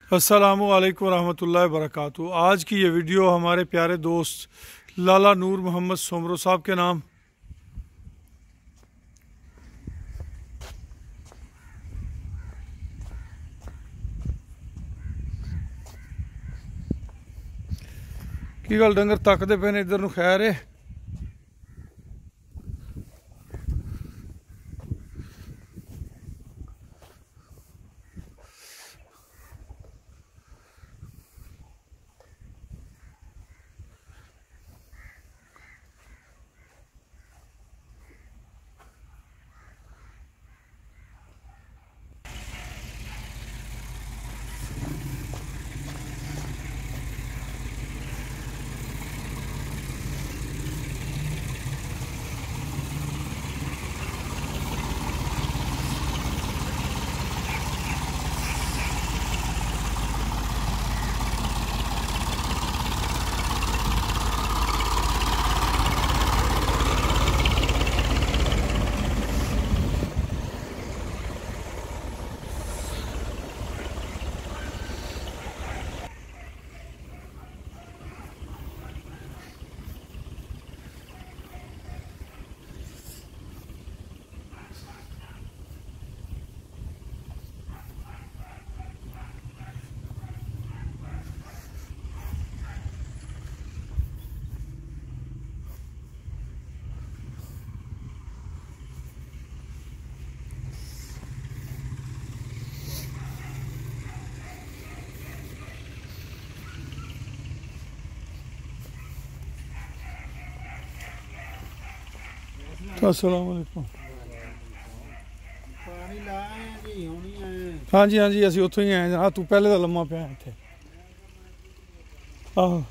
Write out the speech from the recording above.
अस्सलामुअलैकुम रहमतुल्लाहि वबरकातुहू। आज की ये वीडियो हमारे प्यारे दोस्त लाला नूर मोहम्मद सोमरो साहब के नाम। की गल डंगर तकते पे ने इधर नूं? खैर है। अस्सलाम वालेकुम। हाँ जी हाँ जी, असीं उत्थों ही आए। हाँ तू पहले तो लम्मा पिया इत्थे। आहो।